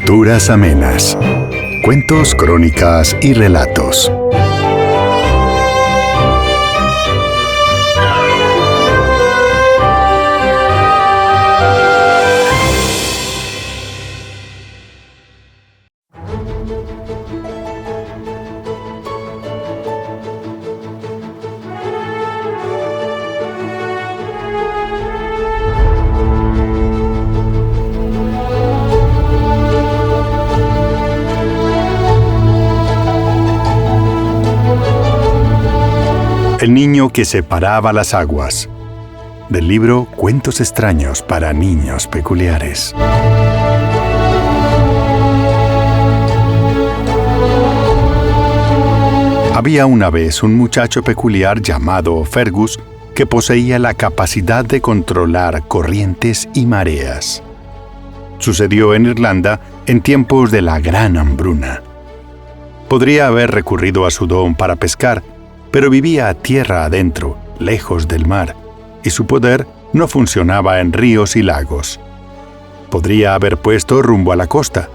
Lecturas amenas. Cuentos, crónicas y relatos. El niño que separaba las aguas. Del libro Cuentos extraños para niños peculiares. Había una vez un muchacho peculiar llamado Fergus que poseía la capacidad de controlar corrientes y mareas. Sucedió en Irlanda en tiempos de la gran hambruna. Podría haber recurrido a su don para pescar, pero vivía tierra adentro, lejos del mar, y su poder no funcionaba en ríos y lagos. Podría haber puesto rumbo a la costa.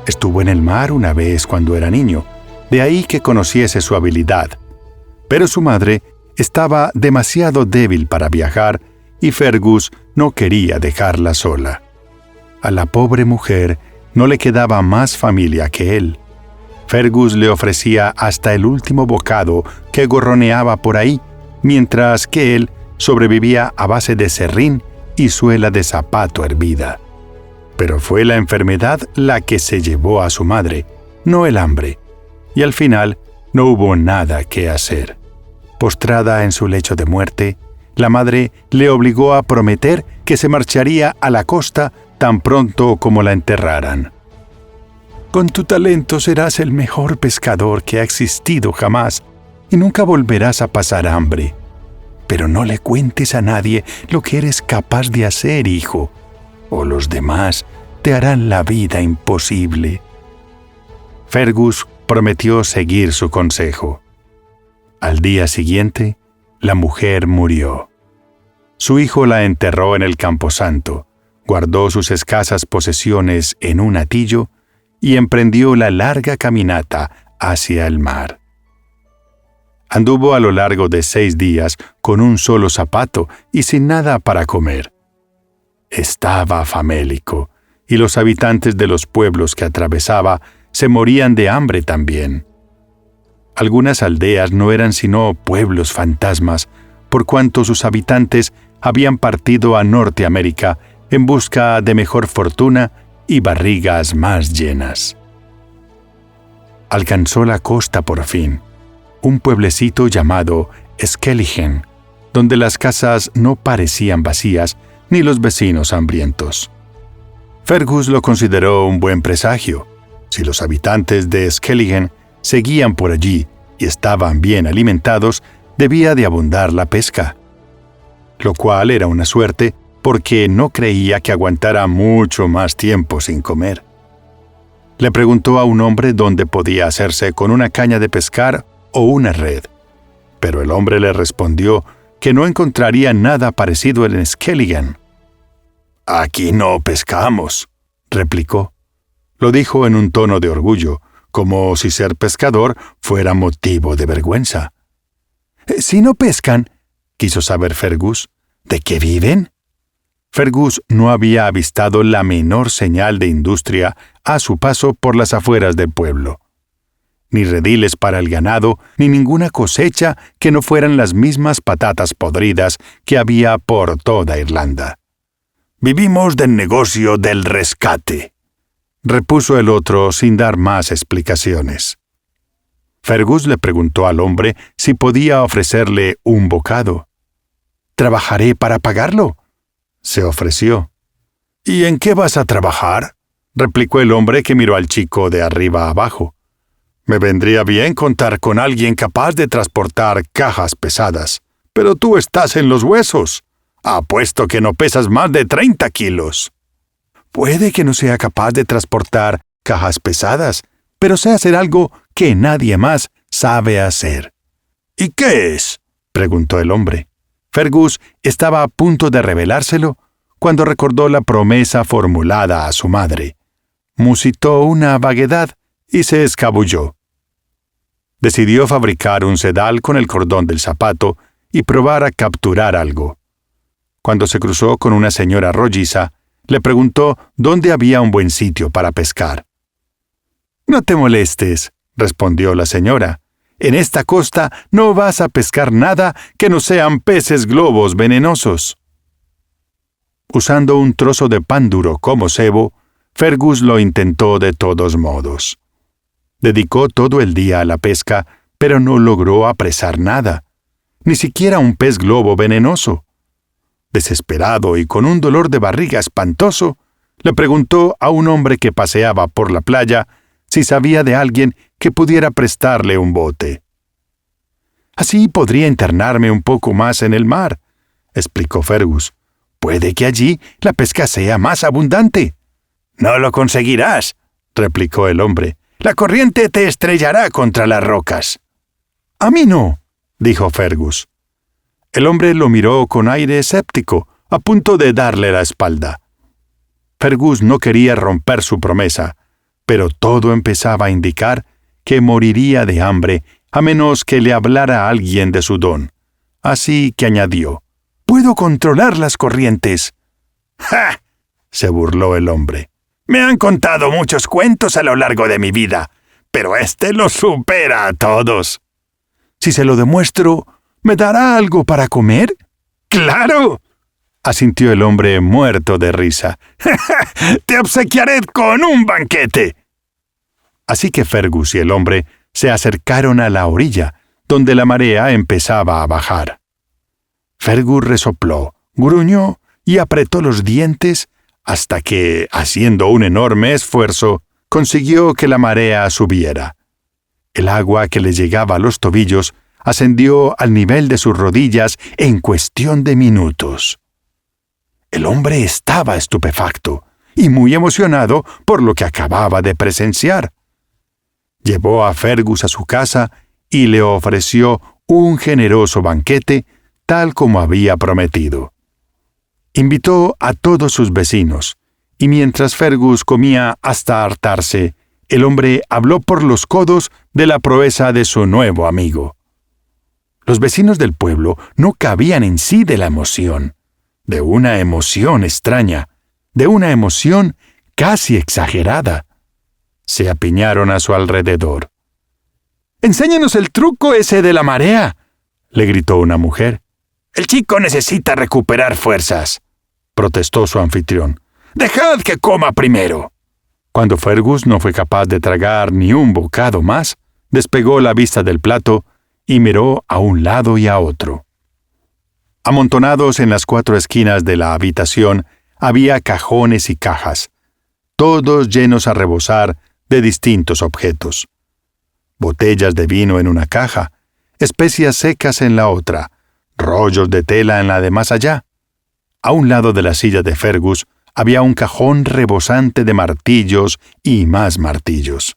Estuvo en el mar una vez cuando era niño, de ahí que conociese su habilidad. Pero su madre estaba demasiado débil para viajar y Fergus no quería dejarla sola. A la pobre mujer no le quedaba más familia que él. Fergus le ofrecía hasta el último bocado que gorroneaba por ahí, mientras que él sobrevivía a base de serrín y suela de zapato hervida. Pero fue la enfermedad la que se llevó a su madre, no el hambre, y al final no hubo nada que hacer. Postrada en su lecho de muerte, la madre le obligó a prometer que se marcharía a la costa tan pronto como la enterraran. Con tu talento serás el mejor pescador que ha existido jamás y nunca volverás a pasar hambre. Pero no le cuentes a nadie lo que eres capaz de hacer, hijo, o los demás te harán la vida imposible. Fergus prometió seguir su consejo. Al día siguiente, la mujer murió. Su hijo la enterró en el camposanto, guardó sus escasas posesiones en un hatillo y emprendió la larga caminata hacia el mar. Anduvo a lo largo de 6 días con un solo zapato y sin nada para comer. Estaba famélico, y los habitantes de los pueblos que atravesaba se morían de hambre también. Algunas aldeas no eran sino pueblos fantasmas, por cuanto sus habitantes habían partido a Norteamérica en busca de mejor fortuna y barrigas más llenas. Alcanzó la costa por fin, un pueblecito llamado Skellige, donde las casas no parecían vacías ni los vecinos hambrientos. Fergus lo consideró un buen presagio. Si los habitantes de Skellige seguían por allí y estaban bien alimentados, debía de abundar la pesca, lo cual era una suerte porque no creía que aguantara mucho más tiempo sin comer. Le preguntó a un hombre dónde podía hacerse con una caña de pescar o una red, pero el hombre le respondió que no encontraría nada parecido en Skellige. «Aquí no pescamos», replicó. Lo dijo en un tono de orgullo, como si ser pescador fuera motivo de vergüenza. «Si no pescan», quiso saber Fergus, «¿de qué viven?» Fergus no había avistado la menor señal de industria a su paso por las afueras del pueblo. Ni rediles para el ganado, ni ninguna cosecha que no fueran las mismas patatas podridas que había por toda Irlanda. «Vivimos del negocio del rescate», repuso el otro sin dar más explicaciones. Fergus le preguntó al hombre si podía ofrecerle un bocado. «Trabajaré para pagarlo», se ofreció. «¿Y en qué vas a trabajar?», replicó el hombre que miró al chico de arriba abajo. «Me vendría bien contar con alguien capaz de transportar cajas pesadas, pero tú estás en los huesos. Apuesto que no pesas más de 30 kilos. Puede que no sea capaz de transportar cajas pesadas, pero sé hacer algo que nadie más sabe hacer». «¿Y qué es?», preguntó el hombre. Fergus estaba a punto de revelárselo cuando recordó la promesa formulada a su madre. musitó una vaguedad y se escabulló. Decidió fabricar un sedal con el cordón del zapato y probar a capturar algo. Cuando se cruzó con una señora rolliza, le preguntó dónde había un buen sitio para pescar. «No te molestes», respondió la señora. «En esta costa no vas a pescar nada que no sean peces globos venenosos». Usando un trozo de pan duro como cebo, Fergus lo intentó de todos modos. Dedicó todo el día a la pesca, pero no logró apresar nada, ni siquiera un pez globo venenoso. Desesperado y con un dolor de barriga espantoso, le preguntó a un hombre que paseaba por la playa si sabía de alguien que pudiera prestarle un bote. «Así podría internarme un poco más en el mar», explicó Fergus. «Puede que allí la pesca sea más abundante». «No lo conseguirás», replicó el hombre. «La corriente te estrellará contra las rocas». «A mí no», dijo Fergus. El hombre lo miró con aire escéptico, a punto de darle la espalda. Fergus no quería romper su promesa, pero todo empezaba a indicar que moriría de hambre a menos que le hablara a alguien de su don. Así que añadió: «Puedo controlar las corrientes». «¡Ja!», se burló el hombre. «Me han contado muchos cuentos a lo largo de mi vida, pero este los supera a todos». «Si se lo demuestro, ¿me dará algo para comer?» «¡Claro!», asintió el hombre muerto de risa. «Te obsequiaré con un banquete». Así que Fergus y el hombre se acercaron a la orilla, donde la marea empezaba a bajar. Fergus resopló, gruñó y apretó los dientes hasta que, haciendo un enorme esfuerzo, consiguió que la marea subiera. El agua que le llegaba a los tobillos ascendió al nivel de sus rodillas en cuestión de minutos. El hombre estaba estupefacto y muy emocionado por lo que acababa de presenciar. Llevó a Fergus a su casa y le ofreció un generoso banquete, tal como había prometido. Invitó a todos sus vecinos, y mientras Fergus comía hasta hartarse, el hombre habló por los codos de la proeza de su nuevo amigo. Los vecinos del pueblo no cabían en sí de la emoción, de una emoción extraña, de una emoción casi exagerada. Se apiñaron a su alrededor. «¡Enséñanos el truco ese de la marea!», le gritó una mujer. «El chico necesita recuperar fuerzas», protestó su anfitrión. «Dejad que coma primero». Cuando Fergus no fue capaz de tragar ni un bocado más, despegó la vista del plato y miró a un lado y a otro. Amontonados en las 4 esquinas de la habitación había cajones y cajas, todos llenos a rebosar de distintos objetos. Botellas de vino en una caja, especias secas en la otra, rollos de tela en la de más allá. A un lado de la silla de Fergus había un cajón rebosante de martillos y más martillos.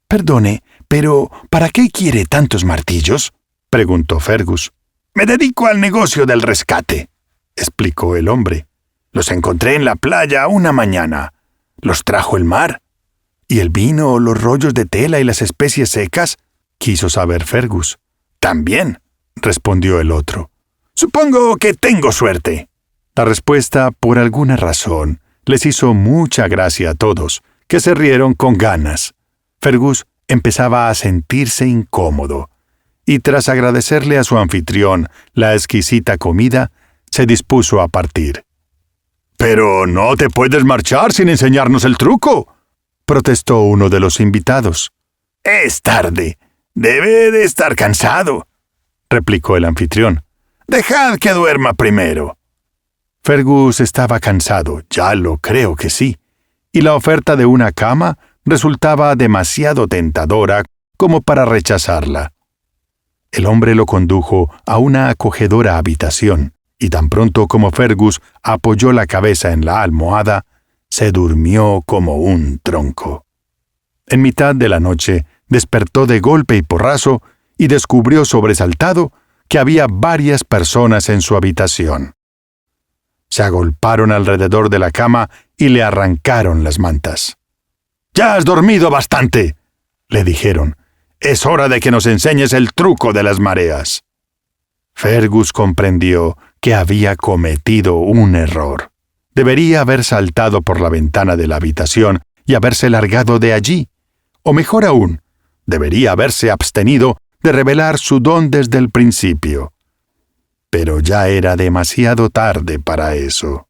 «Perdone, pero ¿para qué quiere tantos martillos?», preguntó Fergus. «Me dedico al negocio del rescate», explicó el hombre. «Los encontré en la playa una mañana. Los trajo el mar». «¿Y el vino, los rollos de tela y las especies secas?», quiso saber Fergus. «También», respondió el otro. «Supongo que tengo suerte». La respuesta, por alguna razón, les hizo mucha gracia a todos, que se rieron con ganas. Fergus empezaba a sentirse incómodo, y tras agradecerle a su anfitrión la exquisita comida, se dispuso a partir. «Pero no te puedes marchar sin enseñarnos el truco», protestó uno de los invitados. «Es tarde. Debe de estar cansado», replicó el anfitrión. «Dejad que duerma primero». Fergus estaba cansado, ya lo creo que sí, y la oferta de una cama resultaba demasiado tentadora como para rechazarla. El hombre lo condujo a una acogedora habitación, y tan pronto como Fergus apoyó la cabeza en la almohada, se durmió como un tronco. En mitad de la noche despertó de golpe y porrazo y descubrió sobresaltado que había varias personas en su habitación. Se agolparon alrededor de la cama y le arrancaron las mantas. «Ya has dormido bastante», le dijeron. «Es hora de que nos enseñes el truco de las mareas». Fergus comprendió que había cometido un error. Debería haber saltado por la ventana de la habitación y haberse largado de allí. O mejor aún, debería haberse abstenido de revelar su don desde el principio. Pero ya era demasiado tarde para eso.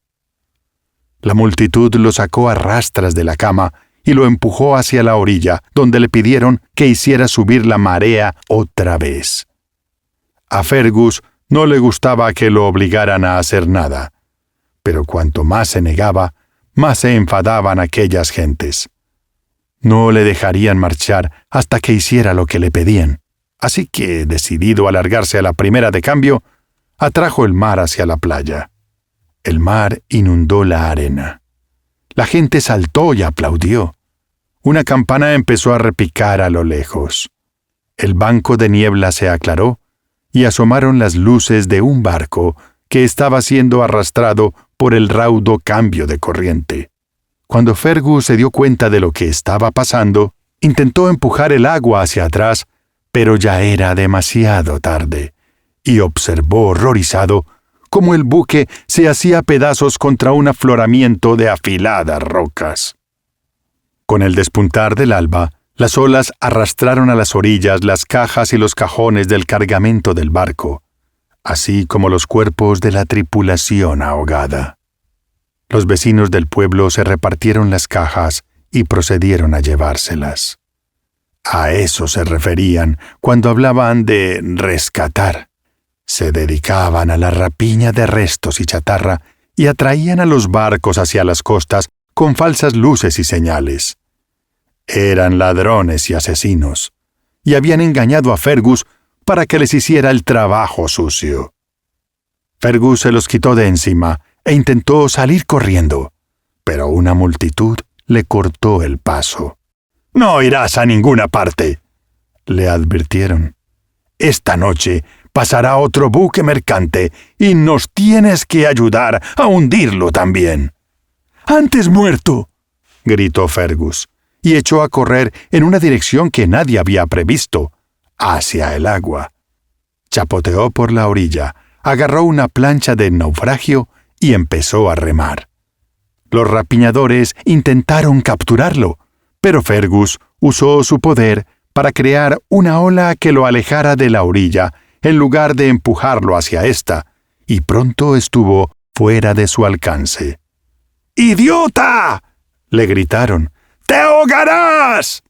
La multitud lo sacó a rastras de la cama y lo empujó hacia la orilla, donde le pidieron que hiciera subir la marea otra vez. A Fergus no le gustaba que lo obligaran a hacer nada, pero cuanto más se negaba, más se enfadaban aquellas gentes. No le dejarían marchar hasta que hiciera lo que le pedían, así que, decidido a largarse a la primera de cambio, atrajo el mar hacia la playa. El mar inundó la arena. La gente saltó y aplaudió. Una campana empezó a repicar a lo lejos. El banco de niebla se aclaró y asomaron las luces de un barco que estaba siendo arrastrado por el raudo cambio de corriente. Cuando Fergus se dio cuenta de lo que estaba pasando, intentó empujar el agua hacia atrás, pero ya era demasiado tarde, y observó horrorizado cómo el buque se hacía pedazos contra un afloramiento de afiladas rocas. Con el despuntar del alba, las olas arrastraron a las orillas las cajas y los cajones del cargamento del barco, así como los cuerpos de la tripulación ahogada. Los vecinos del pueblo se repartieron las cajas y procedieron a llevárselas. A eso se referían cuando hablaban de rescatar. Se dedicaban a la rapiña de restos y chatarra y atraían a los barcos hacia las costas con falsas luces y señales. Eran ladrones y asesinos, y habían engañado a Fergus para que les hiciera el trabajo sucio. Fergus se los quitó de encima e intentó salir corriendo, pero una multitud le cortó el paso. «No irás a ninguna parte», le advirtieron. «Esta noche pasará otro buque mercante y nos tienes que ayudar a hundirlo también». «Antes muerto», gritó Fergus, y echó a correr en una dirección que nadie había previsto, hacia el agua. Chapoteó por la orilla, agarró una plancha de naufragio y empezó a remar. Los rapiñadores intentaron capturarlo, pero Fergus usó su poder para crear una ola que lo alejara de la orilla en lugar de empujarlo hacia ésta, y pronto estuvo fuera de su alcance. «¡Idiota!», le gritaron. «¡Te ahogarás!».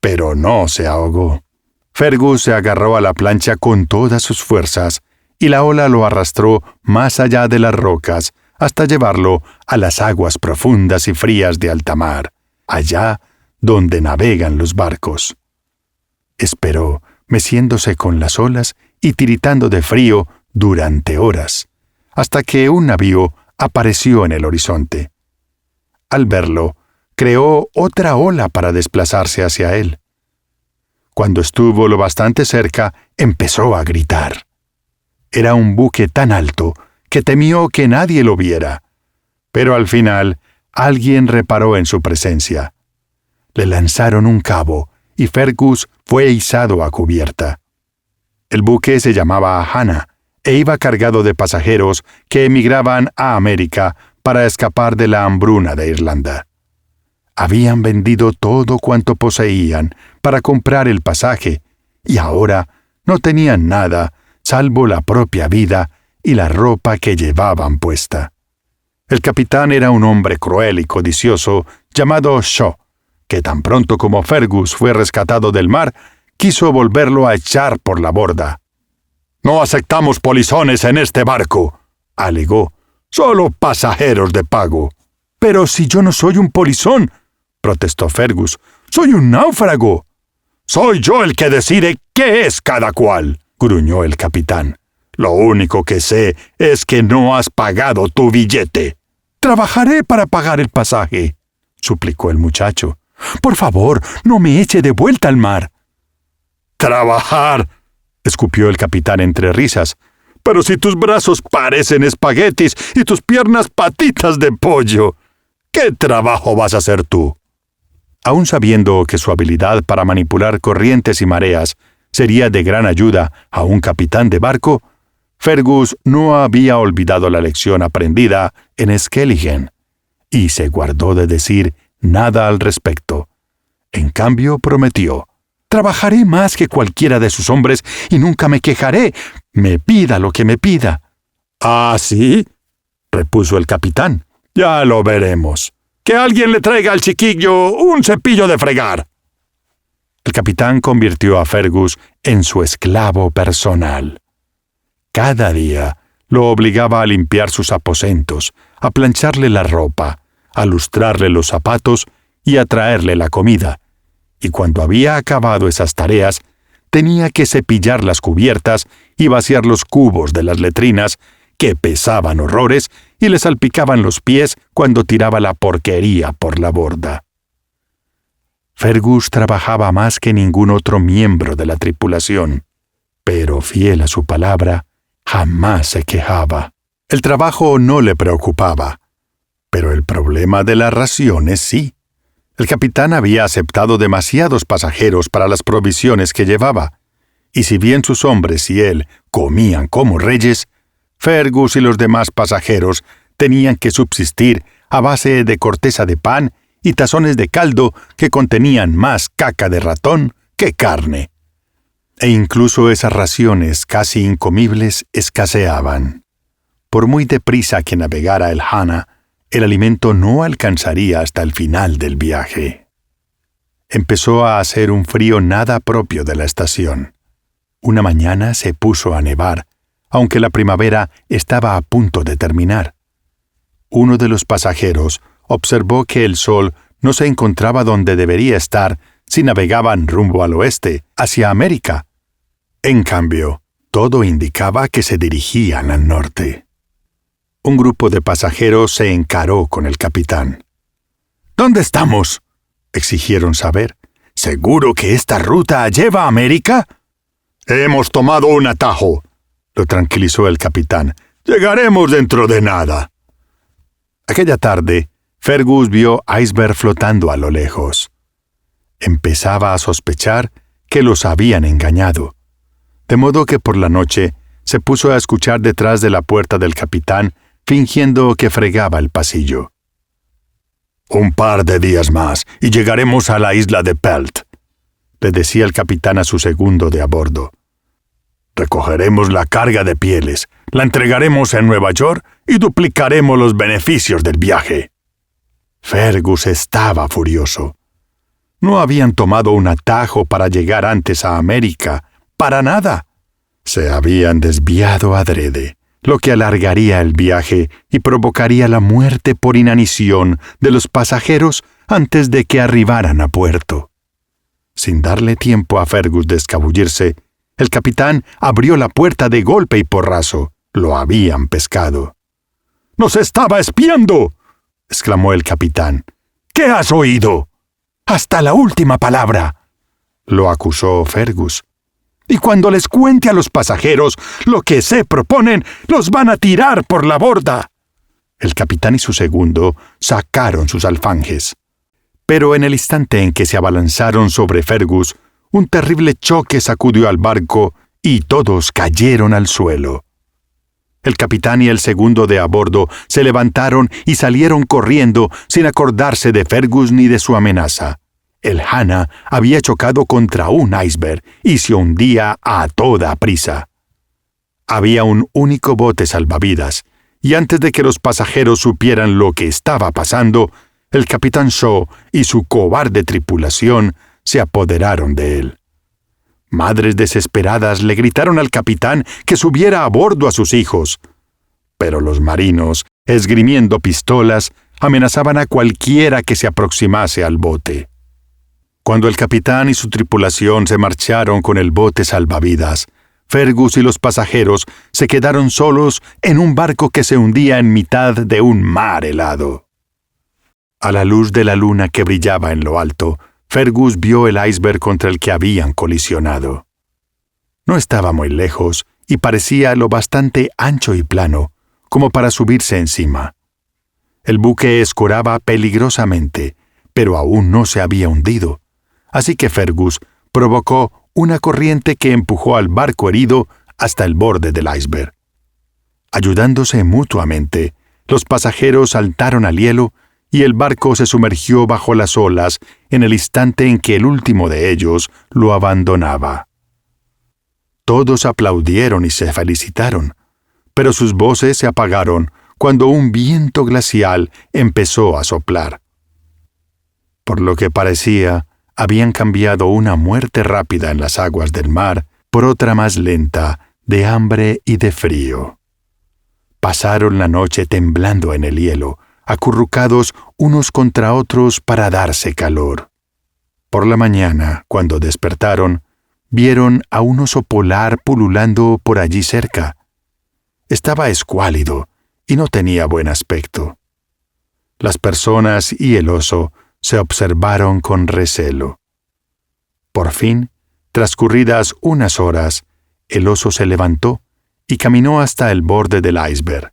Pero no se ahogó. Fergus se agarró a la plancha con todas sus fuerzas, y la ola lo arrastró más allá de las rocas hasta llevarlo a las aguas profundas y frías de alta mar, allá donde navegan los barcos. Esperó, meciéndose con las olas y tiritando de frío durante horas, hasta que un navío apareció en el horizonte. Al verlo, creó otra ola para desplazarse hacia él. Cuando estuvo lo bastante cerca, empezó a gritar. Era un buque tan alto que temió que nadie lo viera, pero al final alguien reparó en su presencia. Le lanzaron un cabo y Fergus fue izado a cubierta. El buque se llamaba Hannah e iba cargado de pasajeros que emigraban a América para escapar de la hambruna de Irlanda. Habían vendido todo cuanto poseían para comprar el pasaje y ahora no tenían nada salvo la propia vida y la ropa que llevaban puesta. El capitán era un hombre cruel y codicioso llamado Shaw, que tan pronto como Fergus fue rescatado del mar, quiso volverlo a echar por la borda. «No aceptamos polizones en este barco», alegó. «Solo pasajeros de pago». «Pero si yo no soy un polizón», protestó Fergus. «Soy un náufrago». «Soy yo el que decide qué es cada cual», gruñó el capitán. «Lo único que sé es que no has pagado tu billete». «Trabajaré para pagar el pasaje», suplicó el muchacho. «Por favor, no me eche de vuelta al mar». «¿Trabajar?», escupió el capitán entre risas. «Pero si tus brazos parecen espaguetis y tus piernas patitas de pollo, ¿qué trabajo vas a hacer tú?». Aun sabiendo que su habilidad para manipular corrientes y mareas sería de gran ayuda a un capitán de barco, Fergus no había olvidado la lección aprendida en Skellige y se guardó de decir nada al respecto. En cambio, prometió: «Trabajaré más que cualquiera de sus hombres y nunca me quejaré, me pida lo que me pida». «¿Ah, sí?», repuso el capitán. «Ya lo veremos. Que alguien le traiga al chiquillo un cepillo de fregar». El capitán convirtió a Fergus en su esclavo personal. Cada día lo obligaba a limpiar sus aposentos, a plancharle la ropa, a lustrarle los zapatos y a traerle la comida. Y cuando había acabado esas tareas, tenía que cepillar las cubiertas y vaciar los cubos de las letrinas, que pesaban horrores y le salpicaban los pies cuando tiraba la porquería por la borda. Fergus trabajaba más que ningún otro miembro de la tripulación, pero fiel a su palabra, jamás se quejaba. El trabajo no le preocupaba, pero el problema de las raciones sí. El capitán había aceptado demasiados pasajeros para las provisiones que llevaba, y si bien sus hombres y él comían como reyes, Fergus y los demás pasajeros tenían que subsistir a base de corteza de pan y tazones de caldo que contenían más caca de ratón que carne. E incluso esas raciones casi incomibles escaseaban. Por muy deprisa que navegara el Hannah, el alimento no alcanzaría hasta el final del viaje. Empezó a hacer un frío nada propio de la estación. Una mañana se puso a nevar, aunque la primavera estaba a punto de terminar. Uno de los pasajeros observó que el sol no se encontraba donde debería estar si navegaban rumbo al oeste, hacia América. En cambio, todo indicaba que se dirigían al norte. Un grupo de pasajeros se encaró con el capitán. «¿Dónde estamos?», exigieron saber. «¿Seguro que esta ruta lleva a América?». «Hemos tomado un atajo», lo tranquilizó el capitán. «Llegaremos dentro de nada». Aquella tarde, Fergus vio iceberg flotando a lo lejos. Empezaba a sospechar que los habían engañado, de modo que por la noche se puso a escuchar detrás de la puerta del capitán, fingiendo que fregaba el pasillo. «Un par de días más y llegaremos a la isla de Pelt», le decía el capitán a su segundo de a bordo. «Recogeremos la carga de pieles, la entregaremos en Nueva York y duplicaremos los beneficios del viaje». Fergus estaba furioso. No habían tomado un atajo para llegar antes a América, para nada. Se habían desviado adrede, lo que alargaría el viaje y provocaría la muerte por inanición de los pasajeros antes de que arribaran a puerto. Sin darle tiempo a Fergus de escabullirse, el capitán abrió la puerta de golpe y porrazo. Lo habían pescado. «¡Nos estaba espiando!», exclamó el capitán. «¿Qué has oído?». «Hasta la última palabra», lo acusó Fergus. «Y cuando les cuente a los pasajeros lo que se proponen, los van a tirar por la borda». El capitán y su segundo sacaron sus alfanjes. Pero en el instante en que se abalanzaron sobre Fergus, un terrible choque sacudió al barco y todos cayeron al suelo. El capitán y el segundo de a bordo se levantaron y salieron corriendo sin acordarse de Fergus ni de su amenaza. El Hannah había chocado contra un iceberg y se hundía a toda prisa. Había un único bote salvavidas, y antes de que los pasajeros supieran lo que estaba pasando, el capitán Shaw y su cobarde tripulación se apoderaron de él. Madres desesperadas le gritaron al capitán que subiera a bordo a sus hijos. Pero los marinos, esgrimiendo pistolas, amenazaban a cualquiera que se aproximase al bote. Cuando el capitán y su tripulación se marcharon con el bote salvavidas, Fergus y los pasajeros se quedaron solos en un barco que se hundía en mitad de un mar helado. A la luz de la luna que brillaba en lo alto, Fergus vio el iceberg contra el que habían colisionado. No estaba muy lejos y parecía lo bastante ancho y plano como para subirse encima. El buque escoraba peligrosamente, pero aún no se había hundido. Así que Fergus provocó una corriente que empujó al barco herido hasta el borde del iceberg. Ayudándose mutuamente, los pasajeros saltaron al hielo y el barco se sumergió bajo las olas en el instante en que el último de ellos lo abandonaba. Todos aplaudieron y se felicitaron, pero sus voces se apagaron cuando un viento glacial empezó a soplar. Por lo que parecía, habían cambiado una muerte rápida en las aguas del mar por otra más lenta, de hambre y de frío. Pasaron la noche temblando en el hielo, acurrucados unos contra otros para darse calor. Por la mañana, cuando despertaron, vieron a un oso polar pululando por allí cerca. Estaba escuálido y no tenía buen aspecto. Las personas y el oso se observaron con recelo. Por fin, transcurridas unas horas, el oso se levantó y caminó hasta el borde del iceberg.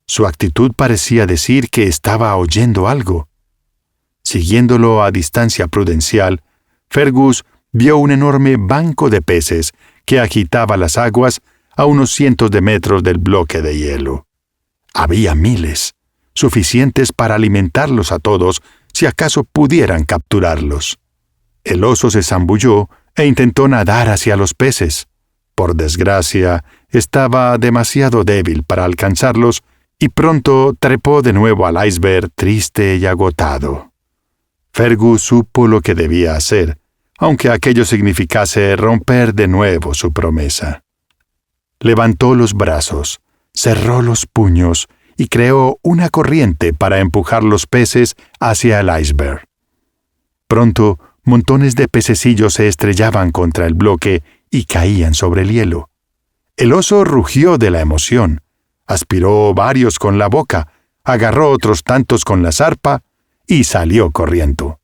Su actitud parecía decir que estaba oyendo algo. Siguiéndolo a distancia prudencial, Fergus vio un enorme banco de peces que agitaba las aguas a unos cientos de metros del bloque de hielo. Había miles, suficientes para alimentarlos a todos si acaso pudieran capturarlos. El oso se zambulló e intentó nadar hacia los peces. Por desgracia, estaba demasiado débil para alcanzarlos y pronto trepó de nuevo al iceberg triste y agotado. Fergus supo lo que debía hacer, aunque aquello significase romper de nuevo su promesa. Levantó los brazos, cerró los puños y creó una corriente para empujar los peces hacia el iceberg. Pronto, montones de pececillos se estrellaban contra el bloque y caían sobre el hielo. El oso rugió de la emoción, aspiró varios con la boca, agarró otros tantos con la zarpa y salió corriendo.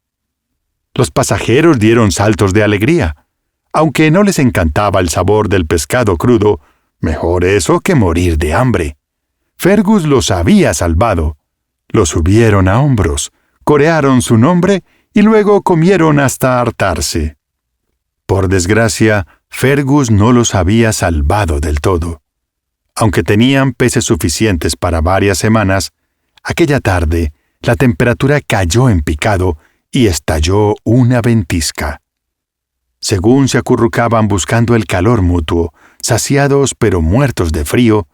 Los pasajeros dieron saltos de alegría. Aunque no les encantaba el sabor del pescado crudo, mejor eso que morir de hambre. Fergus los había salvado. Los subieron a hombros, corearon su nombre y luego comieron hasta hartarse. Por desgracia, Fergus no los había salvado del todo. Aunque tenían peces suficientes para varias semanas, aquella tarde la temperatura cayó en picado y estalló una ventisca. Según se acurrucaban buscando el calor mutuo, saciados pero muertos de frío,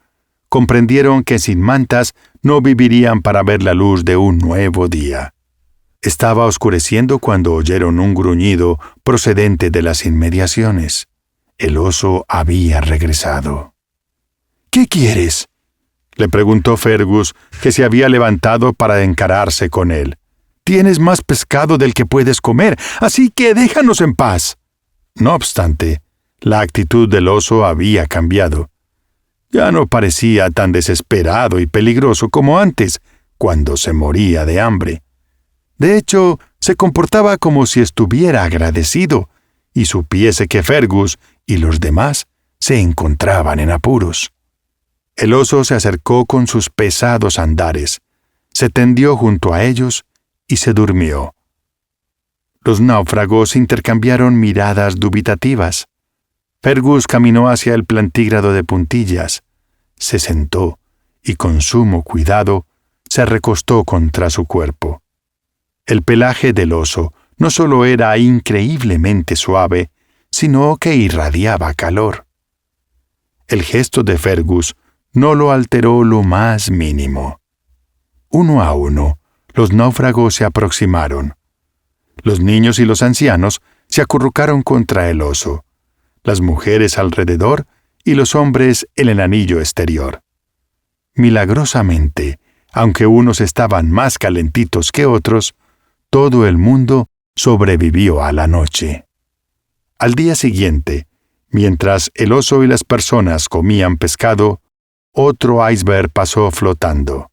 comprendieron que sin mantas no vivirían para ver la luz de un nuevo día. Estaba oscureciendo cuando oyeron un gruñido procedente de las inmediaciones. El oso había regresado. «¿Qué quieres?», le preguntó Fergus, que se había levantado para encararse con él. «Tienes más pescado del que puedes comer, así que déjanos en paz». No obstante, la actitud del oso había cambiado. Ya no parecía tan desesperado y peligroso como antes, cuando se moría de hambre. De hecho, se comportaba como si estuviera agradecido y supiese que Fergus y los demás se encontraban en apuros. El oso se acercó con sus pesados andares, se tendió junto a ellos y se durmió. Los náufragos intercambiaron miradas dubitativas. Fergus caminó hacia el plantígrado de puntillas, se sentó y con sumo cuidado se recostó contra su cuerpo. El pelaje del oso no solo era increíblemente suave, sino que irradiaba calor. El gesto de Fergus no lo alteró lo más mínimo. Uno a uno, los náufragos se aproximaron. Los niños y los ancianos se acurrucaron contra el oso, las mujeres alrededor y los hombres en el anillo exterior. Milagrosamente, aunque unos estaban más calentitos que otros, todo el mundo sobrevivió a la noche. Al día siguiente, mientras el oso y las personas comían pescado, otro iceberg pasó flotando.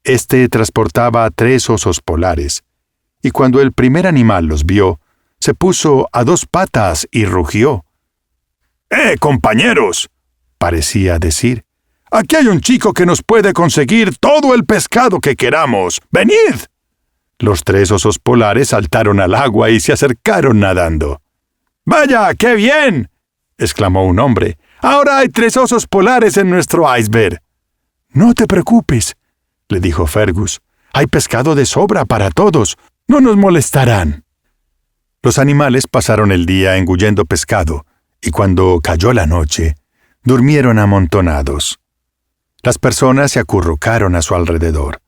Este transportaba a 3 osos polares, y cuando el primer animal los vio, se puso a 2 patas y rugió. compañeros!, parecía decir. «Aquí hay un chico que nos puede conseguir todo el pescado que queramos. ¡Venid!». Los 3 osos polares saltaron al agua y se acercaron nadando. ¡Vaya, qué bien!, exclamó un hombre. ¡Ahora hay 3 osos polares en nuestro iceberg! «No te preocupes», le dijo Fergus. «Hay pescado de sobra para todos. No nos molestarán». Los animales pasaron el día engullendo pescado, y cuando cayó la noche, durmieron amontonados. Las personas se acurrucaron a su alrededor.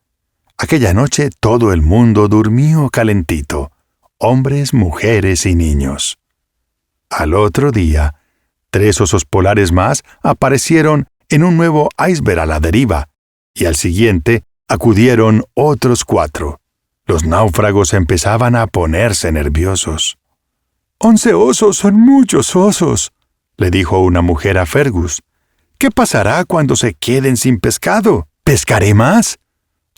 Aquella noche todo el mundo durmió calentito, hombres, mujeres y niños. Al otro día, 3 osos polares más aparecieron en un nuevo iceberg a la deriva, y al siguiente acudieron otros 4. Los náufragos empezaban a ponerse nerviosos. «11 osos son muchos osos», le dijo una mujer a Fergus. «¿Qué pasará cuando se queden sin pescado? ¿Pescaré más?»,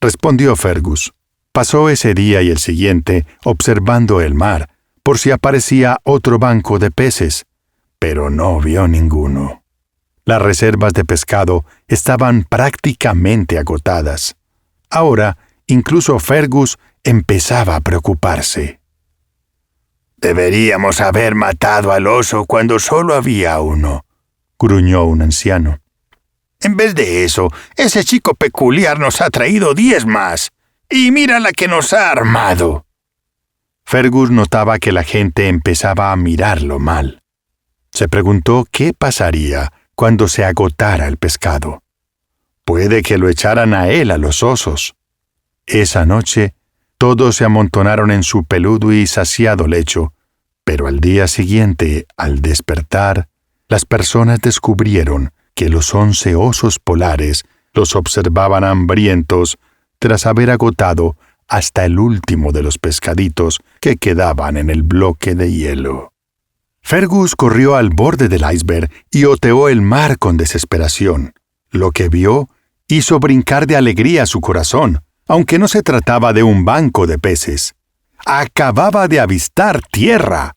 respondió Fergus. Pasó ese día y el siguiente observando el mar, por si aparecía otro banco de peces, pero no vio ninguno. Las reservas de pescado estaban prácticamente agotadas. Ahora, incluso Fergus empezaba a preocuparse. «Deberíamos haber matado al oso cuando solo había uno», gruñó un anciano. «En vez de eso, ese chico peculiar nos ha traído 10 más. Y mira la que nos ha armado». Fergus notaba que la gente empezaba a mirarlo mal. Se preguntó qué pasaría cuando se agotara el pescado. Puede que lo echaran a él a los osos. Esa noche, todos se amontonaron en su peludo y saciado lecho, pero al día siguiente, al despertar, las personas descubrieron que los 11 osos polares los observaban hambrientos tras haber agotado hasta el último de los pescaditos que quedaban en el bloque de hielo. Fergus corrió al borde del iceberg y oteó el mar con desesperación. Lo que vio hizo brincar de alegría su corazón, aunque no se trataba de un banco de peces. Acababa de avistar tierra.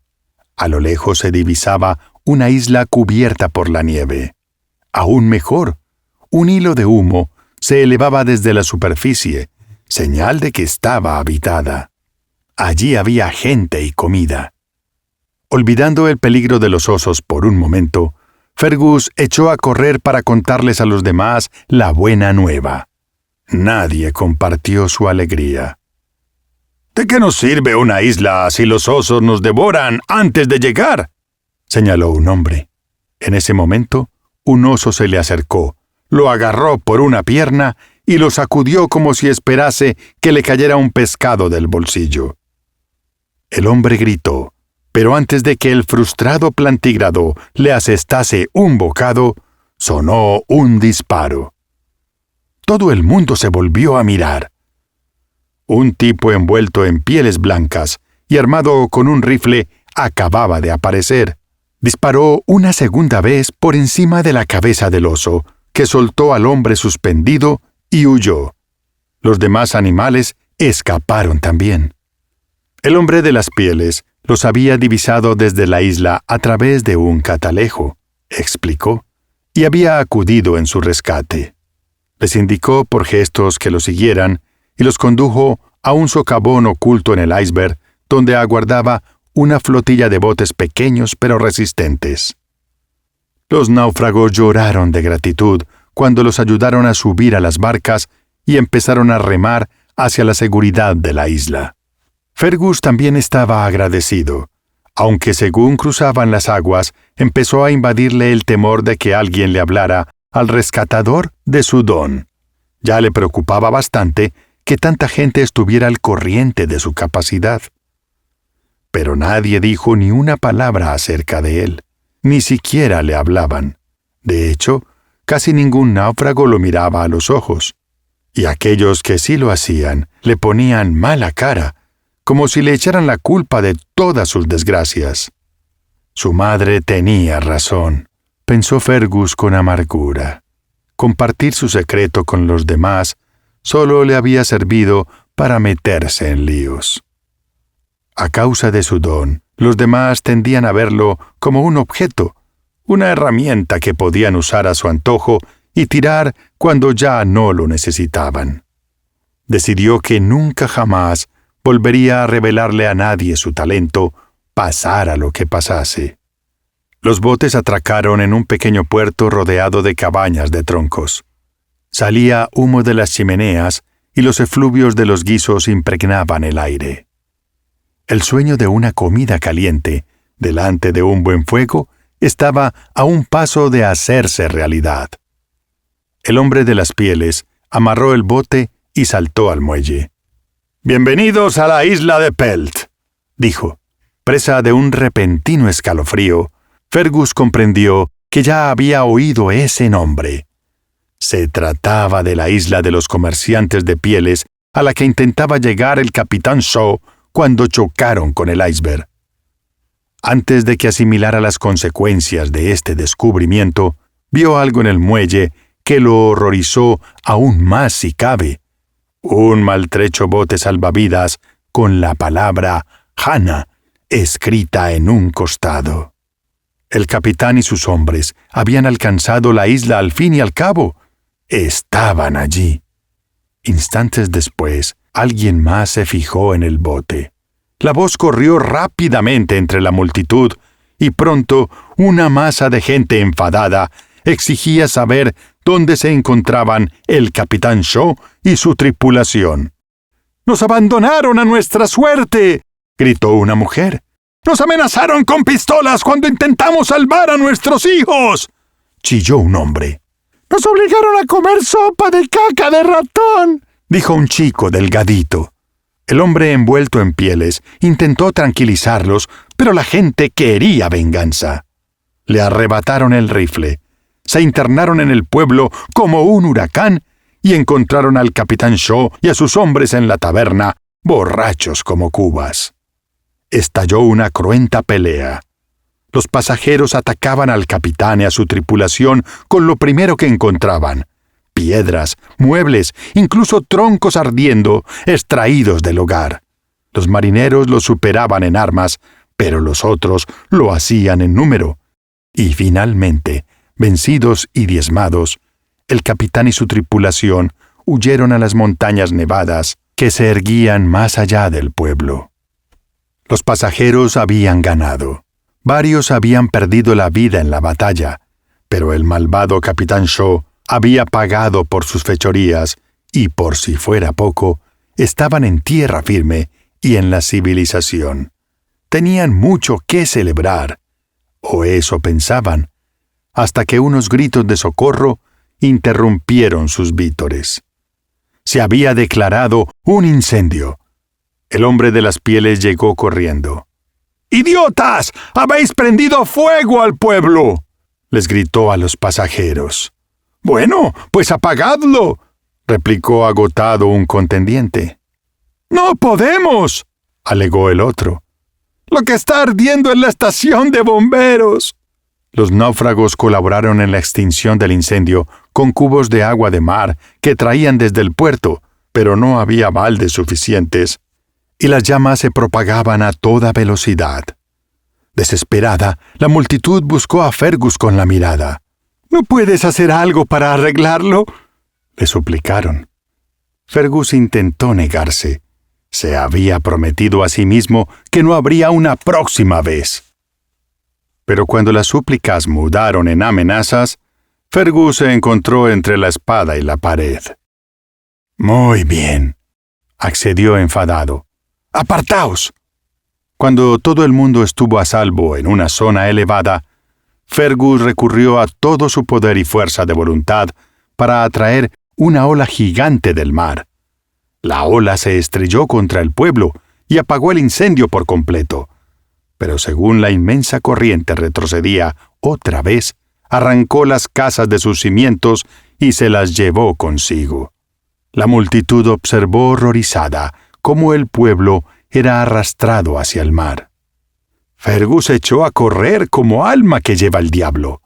A lo lejos se divisaba una isla cubierta por la nieve. Aún mejor, un hilo de humo se elevaba desde la superficie, señal de que estaba habitada. Allí había gente y comida. Olvidando el peligro de los osos por un momento, Fergus echó a correr para contarles a los demás la buena nueva. Nadie compartió su alegría. «¿De qué nos sirve una isla si los osos nos devoran antes de llegar?», señaló un hombre. En ese momento, un oso se le acercó, lo agarró por una pierna y lo sacudió como si esperase que le cayera un pescado del bolsillo. El hombre gritó, pero antes de que el frustrado plantígrado le asestase un bocado, sonó un disparo. Todo el mundo se volvió a mirar. Un tipo envuelto en pieles blancas y armado con un rifle acababa de aparecer. Disparó una segunda vez por encima de la cabeza del oso, que soltó al hombre suspendido y huyó. Los demás animales escaparon también. El hombre de las pieles los había divisado desde la isla a través de un catalejo, explicó, y había acudido en su rescate. Les indicó por gestos que lo siguieran y los condujo a un socavón oculto en el iceberg donde aguardaba una flotilla de botes pequeños pero resistentes. Los náufragos lloraron de gratitud cuando los ayudaron a subir a las barcas y empezaron a remar hacia la seguridad de la isla. Fergus también estaba agradecido, aunque según cruzaban las aguas empezó a invadirle el temor de que alguien le hablara al rescatador de su don. Ya le preocupaba bastante que tanta gente estuviera al corriente de su capacidad. Pero nadie dijo ni una palabra acerca de él, ni siquiera le hablaban. De hecho, casi ningún náufrago lo miraba a los ojos, y aquellos que sí lo hacían le ponían mala cara, como si le echaran la culpa de todas sus desgracias. Su madre tenía razón, pensó Fergus con amargura. Compartir su secreto con los demás solo le había servido para meterse en líos. A causa de su don, los demás tendían a verlo como un objeto, una herramienta que podían usar a su antojo y tirar cuando ya no lo necesitaban. Decidió que nunca jamás volvería a revelarle a nadie su talento, pasara lo que pasase. Los botes atracaron en un pequeño puerto rodeado de cabañas de troncos. Salía humo de las chimeneas y los efluvios de los guisos impregnaban el aire. El sueño de una comida caliente, delante de un buen fuego, estaba a un paso de hacerse realidad. El hombre de las pieles amarró el bote y saltó al muelle. «Bienvenidos a la isla de Pelt», dijo. Presa de un repentino escalofrío, Fergus comprendió que ya había oído ese nombre. Se trataba de la isla de los comerciantes de pieles a la que intentaba llegar el capitán Shaw cuando chocaron con el iceberg. Antes de que asimilara las consecuencias de este descubrimiento, vio algo en el muelle que lo horrorizó aún más si cabe. Un maltrecho bote salvavidas con la palabra Hannah escrita en un costado. El capitán y sus hombres habían alcanzado la isla al fin y al cabo. Estaban allí. Instantes después, alguien más se fijó en el bote. La voz corrió rápidamente entre la multitud y pronto una masa de gente enfadada exigía saber dónde se encontraban el capitán Shaw y su tripulación. «¡Nos abandonaron a nuestra suerte!», gritó una mujer. «¡Nos amenazaron con pistolas cuando intentamos salvar a nuestros hijos!», chilló un hombre. «¡Nos obligaron a comer sopa de caca de ratón!», dijo un chico delgadito. El hombre envuelto en pieles intentó tranquilizarlos, pero la gente quería venganza. Le arrebataron el rifle, se internaron en el pueblo como un huracán y encontraron al capitán Shaw y a sus hombres en la taberna, borrachos como cubas. Estalló una cruenta pelea. Los pasajeros atacaban al capitán y a su tripulación con lo primero que encontraban: piedras, muebles, incluso troncos ardiendo, extraídos del hogar. Los marineros los superaban en armas, pero los otros lo hacían en número. Y finalmente, vencidos y diezmados, el capitán y su tripulación huyeron a las montañas nevadas que se erguían más allá del pueblo. Los pasajeros habían ganado. Varios habían perdido la vida en la batalla, pero el malvado capitán Shaw había pagado por sus fechorías y, por si fuera poco, estaban en tierra firme y en la civilización. Tenían mucho que celebrar, o eso pensaban, hasta que unos gritos de socorro interrumpieron sus vítores. Se había declarado un incendio. El hombre de las pieles llegó corriendo. «¡Idiotas! ¡Habéis prendido fuego al pueblo!», les gritó a los pasajeros. «Bueno, pues apagadlo», replicó agotado un contendiente. «No podemos», alegó el otro. «Lo que está ardiendo es la estación de bomberos». Los náufragos colaboraron en la extinción del incendio con cubos de agua de mar que traían desde el puerto, pero no había baldes suficientes, y las llamas se propagaban a toda velocidad. Desesperada, la multitud buscó a Fergus con la mirada. «¿No puedes hacer algo para arreglarlo?», le suplicaron. Fergus intentó negarse. Se había prometido a sí mismo que no habría una próxima vez. Pero cuando las súplicas mudaron en amenazas, Fergus se encontró entre la espada y la pared. «Muy bien», accedió enfadado. «¡Apartaos!». Cuando todo el mundo estuvo a salvo en una zona elevada, Fergus recurrió a todo su poder y fuerza de voluntad para atraer una ola gigante del mar. La ola se estrelló contra el pueblo y apagó el incendio por completo. Pero según la inmensa corriente retrocedía otra vez, arrancó las casas de sus cimientos y se las llevó consigo. La multitud observó horrorizada cómo el pueblo era arrastrado hacia el mar. Fergus echó a correr como alma que lleva el diablo.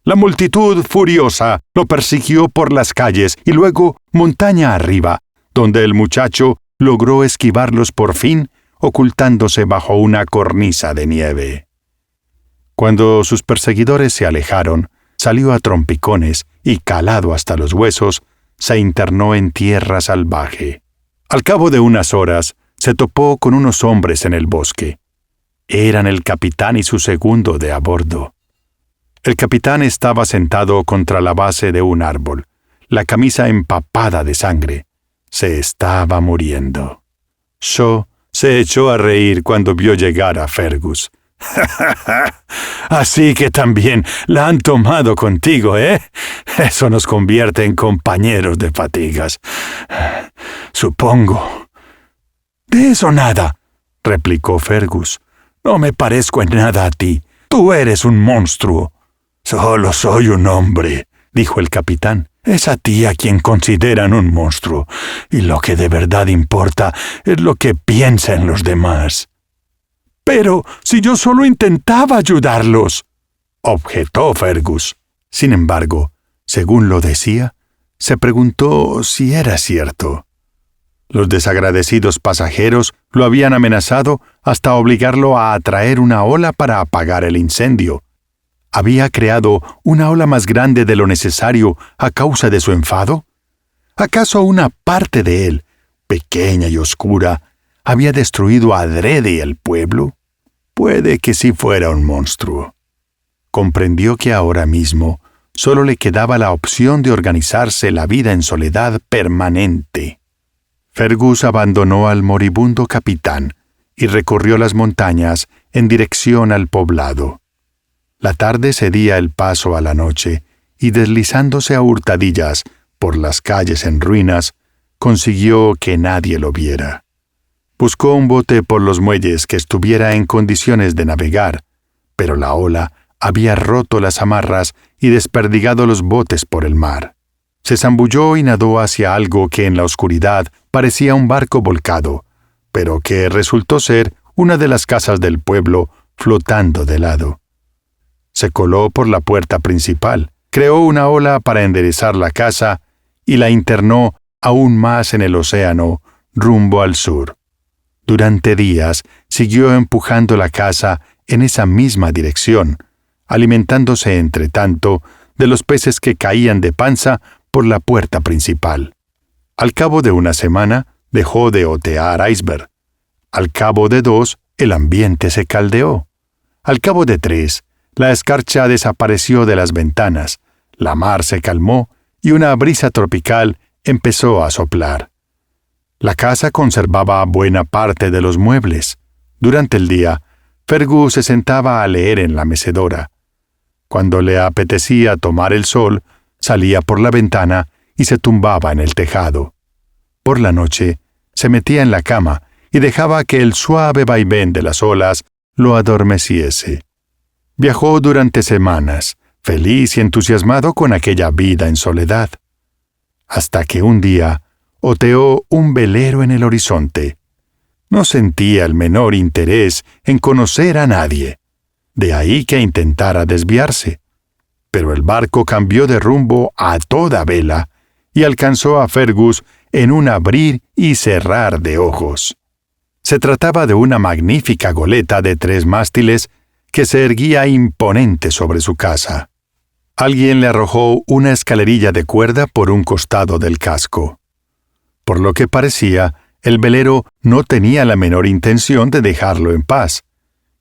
La multitud furiosa lo persiguió por las calles y luego montaña arriba, donde el muchacho logró esquivarlos por fin, ocultándose bajo una cornisa de nieve. Cuando sus perseguidores se alejaron, salió a trompicones y, calado hasta los huesos, se internó en tierra salvaje. Al cabo de unas horas, se topó con unos hombres en el bosque. Eran el capitán y su segundo de a bordo. El capitán estaba sentado contra la base de un árbol, la camisa empapada de sangre. Se estaba muriendo. Shaw se echó a reír cuando vio llegar a Fergus. «Así que también la han tomado contigo, ¿eh? Eso nos convierte en compañeros de fatigas. Supongo». «De eso nada», replicó Fergus. «No me parezco en nada a ti. Tú eres un monstruo». «Solo soy un hombre», dijo el capitán. «Es a ti a quien consideran un monstruo, y lo que de verdad importa es lo que piensan los demás». «Pero si yo solo intentaba ayudarlos», objetó Fergus. Sin embargo, según lo decía, se preguntó si era cierto. Los desagradecidos pasajeros lo habían amenazado hasta obligarlo a atraer una ola para apagar el incendio. ¿Había creado una ola más grande de lo necesario a causa de su enfado? ¿Acaso una parte de él, pequeña y oscura, había destruido adrede el pueblo? Puede que sí fuera un monstruo. Comprendió que ahora mismo solo le quedaba la opción de organizarse la vida en soledad permanente. Fergus abandonó al moribundo capitán y recorrió las montañas en dirección al poblado. La tarde cedía el paso a la noche y deslizándose a hurtadillas por las calles en ruinas, consiguió que nadie lo viera. Buscó un bote por los muelles que estuviera en condiciones de navegar, pero la ola había roto las amarras y desperdigado los botes por el mar. Se zambulló y nadó hacia algo que en la oscuridad parecía un barco volcado, pero que resultó ser una de las casas del pueblo flotando de lado. Se coló por la puerta principal, creó una ola para enderezar la casa y la internó aún más en el océano, rumbo al sur. Durante días siguió empujando la casa en esa misma dirección, alimentándose entre tanto de los peces que caían de panza por la puerta principal. Al cabo de una semana dejó de otear iceberg. Al cabo de 2, el ambiente se caldeó. Al cabo de 3, la escarcha desapareció de las ventanas, la mar se calmó y una brisa tropical empezó a soplar. La casa conservaba buena parte de los muebles. Durante el día, Fergus se sentaba a leer en la mecedora. Cuando le apetecía tomar el sol, salía por la ventana y se tumbaba en el tejado. Por la noche, se metía en la cama y dejaba que el suave vaivén de las olas lo adormeciese. Viajó durante semanas, feliz y entusiasmado con aquella vida en soledad. Hasta que un día oteó un velero en el horizonte. No sentía el menor interés en conocer a nadie. De ahí que intentara desviarse. Pero el barco cambió de rumbo a toda vela y alcanzó a Fergus en un abrir y cerrar de ojos. Se trataba de una magnífica goleta de 3 mástiles que se erguía imponente sobre su casa. Alguien le arrojó una escalerilla de cuerda por un costado del casco. Por lo que parecía, el velero no tenía la menor intención de dejarlo en paz,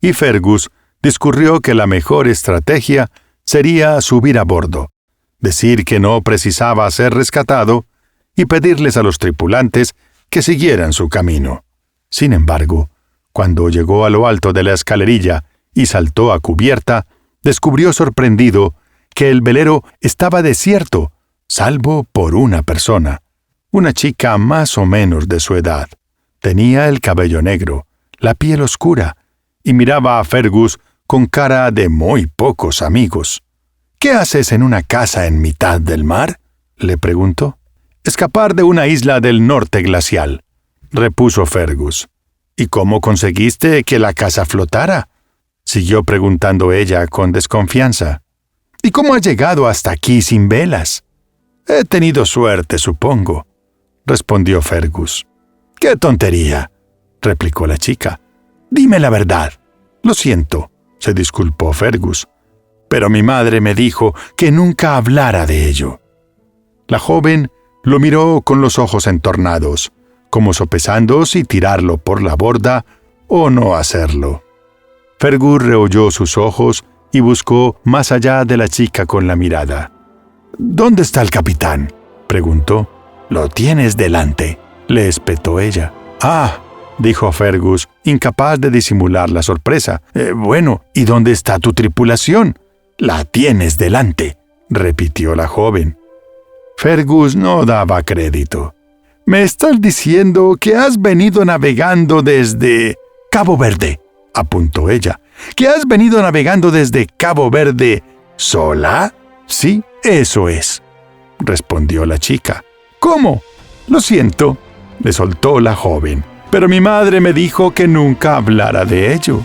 y Fergus discurrió que la mejor estrategia sería subir a bordo, decir que no precisaba ser rescatado y pedirles a los tripulantes que siguieran su camino. Sin embargo, cuando llegó a lo alto de la escalerilla y saltó a cubierta, descubrió sorprendido que el velero estaba desierto, salvo por una persona, una chica más o menos de su edad. Tenía el cabello negro, la piel oscura, y miraba a Fergus con cara de muy pocos amigos. «¿Qué haces en una casa en mitad del mar?», le preguntó. «Escapar de una isla del norte glacial», repuso Fergus. «¿Y cómo conseguiste que la casa flotara?», siguió preguntando ella con desconfianza. «¿Y cómo has llegado hasta aquí sin velas?». «He tenido suerte, supongo», respondió Fergus. «¡Qué tontería!», replicó la chica. «Dime la verdad». «Lo siento», se disculpó Fergus, «pero mi madre me dijo que nunca hablara de ello». La joven lo miró con los ojos entornados, como sopesando si tirarlo por la borda o no hacerlo. Fergus reholló sus ojos y buscó más allá de la chica con la mirada. «¿Dónde está el capitán?», preguntó. «Lo tienes delante», le espetó ella. «Ah», dijo Fergus, incapaz de disimular la sorpresa. «Bueno, ¿y dónde está tu tripulación?». «La tienes delante», repitió la joven. Fergus no daba crédito. «Me estás diciendo que has venido navegando desde Cabo Verde», apuntó ella. «¿Que has venido navegando desde Cabo Verde sola?». «Sí, eso es», respondió la chica. «¿Cómo?». «Lo siento», le soltó la joven, «pero mi madre me dijo que nunca hablara de ello».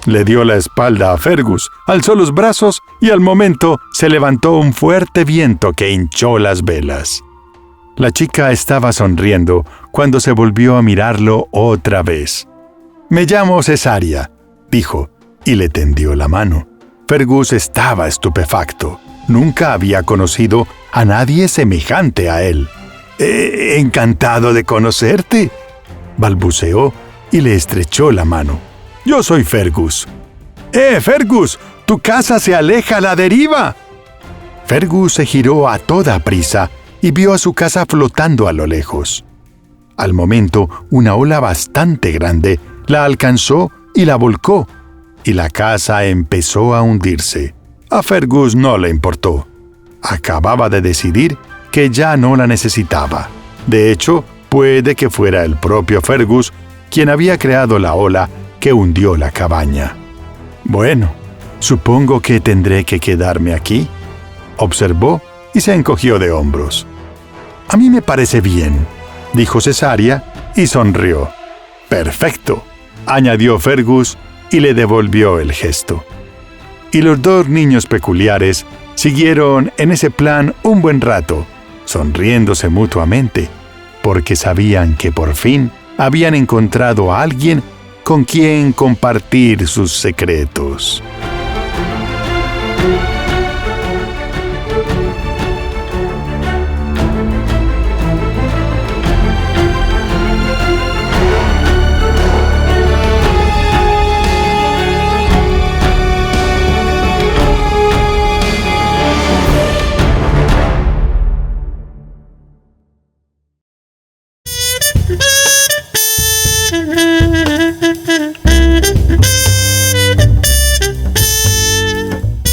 Le dio la espalda a Fergus, alzó los brazos y al momento se levantó un fuerte viento que hinchó las velas. La chica estaba sonriendo cuando se volvió a mirarlo otra vez. «Me llamo Cesaria», dijo, y le tendió la mano. Fergus estaba estupefacto. Nunca había conocido a nadie semejante a él. «Encantado de conocerte», balbuceó y le estrechó la mano. «Yo soy Fergus». Fergus! ¡Tu casa se aleja a la deriva!». Fergus se giró a toda prisa y vio a su casa flotando a lo lejos. Al momento, una ola bastante grande la alcanzó y la volcó, y la casa empezó a hundirse. A Fergus no le importó. Acababa de decidir que ya no la necesitaba. De hecho, puede que fuera el propio Fergus quien había creado la ola que hundió la cabaña. «Bueno, supongo que tendré que quedarme aquí», observó y se encogió de hombros. «A mí me parece bien», dijo Cesaria y sonrió. «Perfecto», añadió Fergus y le devolvió el gesto. Y los dos niños peculiares siguieron en ese plan un buen rato, sonriéndose mutuamente, porque sabían que por fin habían encontrado a alguien con quien compartir sus secretos.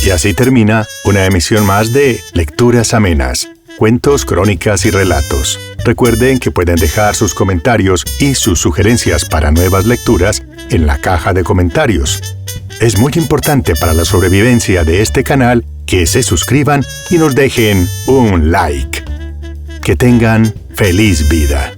Y así termina una emisión más de Lecturas Amenas, cuentos, crónicas y relatos. Recuerden que pueden dejar sus comentarios y sus sugerencias para nuevas lecturas en la caja de comentarios. Es muy importante para la sobrevivencia de este canal que se suscriban y nos dejen un like. Que tengan feliz vida.